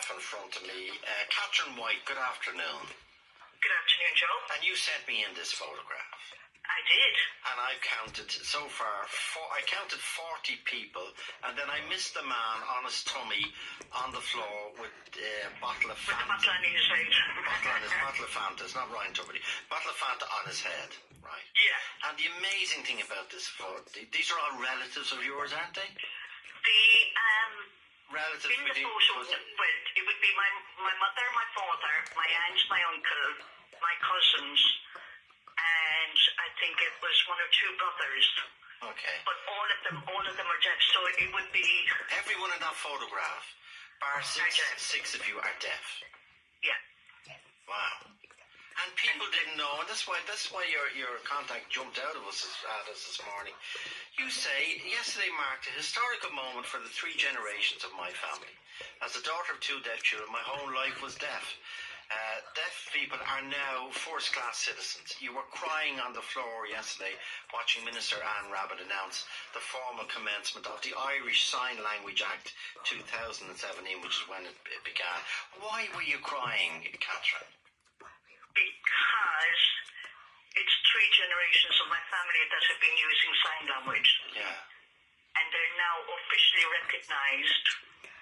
photograph in front of me. Catherine White, good afternoon. Good afternoon, Joe. And you sent me in this photograph. I did. And I've counted so far, I counted 40 people, and then I missed the man on his tummy on the floor with a bottle of Fanta. With the bottle on his head. Bottle of Fanta, it's not Ryan Tuberty. Bottle of Fanta on his head, right? Yeah. And the amazing thing about this photo, these are all relatives of yours, aren't they? Relatives in the photo, well, it would be my mother, my father, my aunt, my uncle, my cousins, and I think it was one or two brothers. Okay. But all of them are deaf, so it would be... Everyone in that photograph, bar six of you, are deaf. Yeah. Wow. And people didn't know, and that's why your contact jumped out of us at us this morning. You say, yesterday marked a historical moment for the 3 generations of my family. As the daughter of 2 deaf children, my whole life was deaf. Deaf people are now first-class citizens. You were crying on the floor yesterday watching Minister Anne Rabbitte announce the formal commencement of the Irish Sign Language Act 2017, which is when it began. Why were you crying, Catherine? Because it's 3 generations of my family that have been using sign language. Yeah. And they're now officially recognised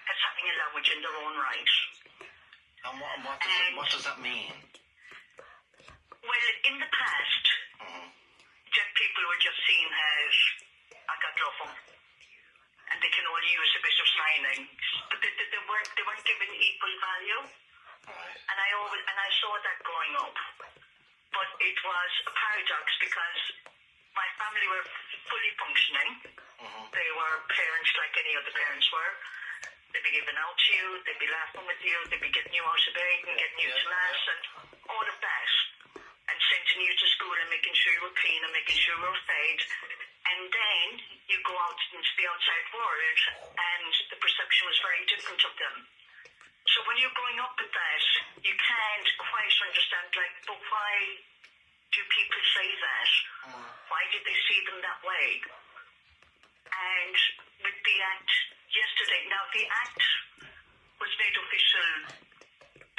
as having a language in their own right. And what does that mean? Well, in the past, deaf people were just seen as agadlofum, and they can only use a bit of signing, but they weren't given equal value. Right. And I saw that growing up, but it was a paradox because my family were fully functioning. They were parents like any other parents were. They'd be giving out to you, they'd be laughing with you, they'd be getting you out of bed and getting you to mass and all of that, and sending you to school and making sure you were clean and making sure you were fed. And then you go out into the outside world and the perception was very different of them. So when you're growing up with that, you can't quite understand, like, but why do people say that? Why did they see them that way? And with the Act yesterday, now the Act was made official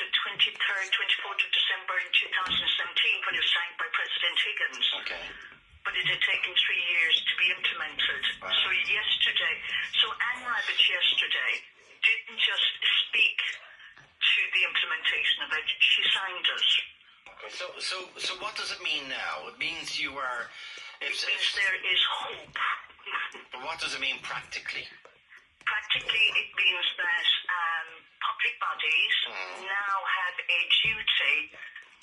the 24th of December in 2017 when it was signed by President Higgins. Okay. But it had taken 3 years to be implemented. Wow. So Anne Rabbitte yesterday didn't just speak to the implementation of it, she signed it. Okay, so what does it mean now? It means you are... It means there is hope. But what does it mean practically? Practically, it means that public bodies now have a duty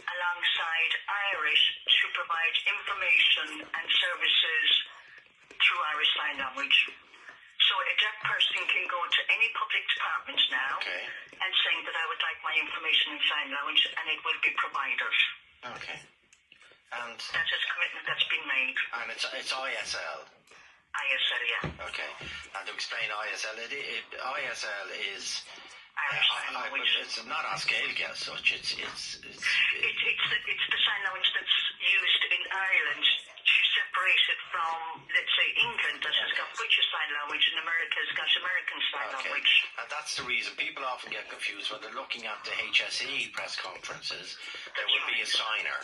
alongside Irish to provide information and services through Irish Sign Language. So a deaf person can go to any public department now and saying that I would like my information in sign language, and it will be provided. Okay. And that is a commitment that's been made. And it's ISL. ISL, yeah. Okay. And to explain ISL, ISL is Irish Sign Language. It's not Oscailge as such. It's the sign language that's used in Ireland to separate it from, let's say, England that has got British Sign Language and America has got American Sign Language. And that's the reason people often get confused when they're looking at the HSE press conferences. There would be a signer,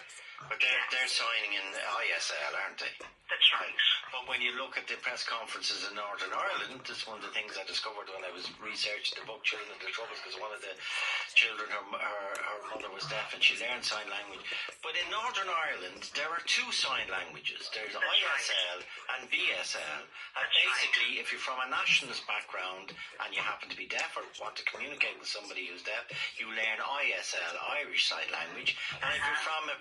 but they're signing in ISL, aren't they? That's right. But when you look at the press conferences in Northern Ireland, that's one of the things I discovered when I was researching the book Children of the Troubles, because one of the children, her mother was deaf and she learned sign language. But in Northern Ireland, there are 2 sign languages. There's ISL and BSL. And basically, if you're from a nationalist background and you happen to be deaf or want to communicate with somebody who's deaf, you learn ISL, Irish Sign Language. And if you're from a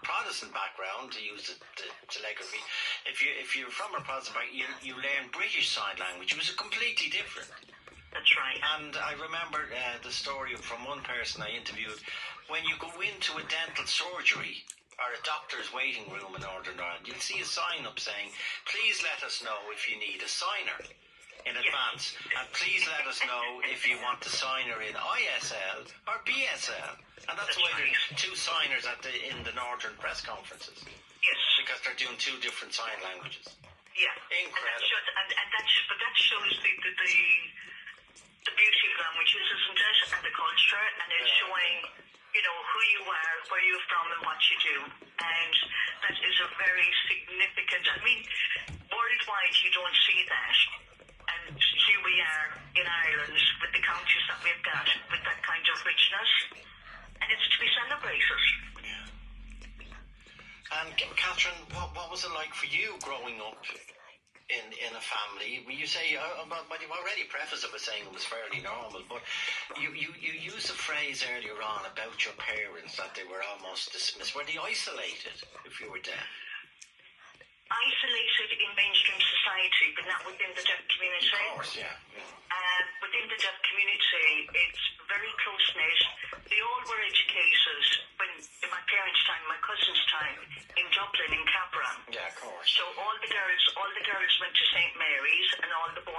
Protestant background, to use the telegraphy, if you're from a Protestant background, you learn British Sign Language, which is completely different. That's right. And I remember the story from one person I interviewed. When you go into a dental surgery or a doctor's waiting room in Northern Ireland, you'll see a sign up saying, please let us know if you need a signer in advance. And please let us know if you want to sign her in ISL or BSL. And that's why there's 2 signers in the Northern press conferences. Yes. Because they're doing 2 different sign languages. Yeah. Incredible. But that shows the beauty of languages, isn't it? And the culture, and it's showing, who you are, where you're from, and what you do. And that is a very significant, worldwide you don't see that. And here we are in Ireland with the counties that we've got, with that kind of richness. And it's to be celebrated. And Catherine, what was it like for you growing up in a family? You say, well, you've already prefaced it by saying it was fairly normal, but you used the phrase earlier on about your parents, that they were almost dismissed. Were they isolated if you were deaf? Isolated in mainstream society, but not within the deaf community. Of course, yeah. Within the deaf community, it's very close-knit. They all were educated in my parents' time, my cousin's time, in Dublin, in Cabran. Yeah, of course. So all the girls went to St. Mary's, and all the boys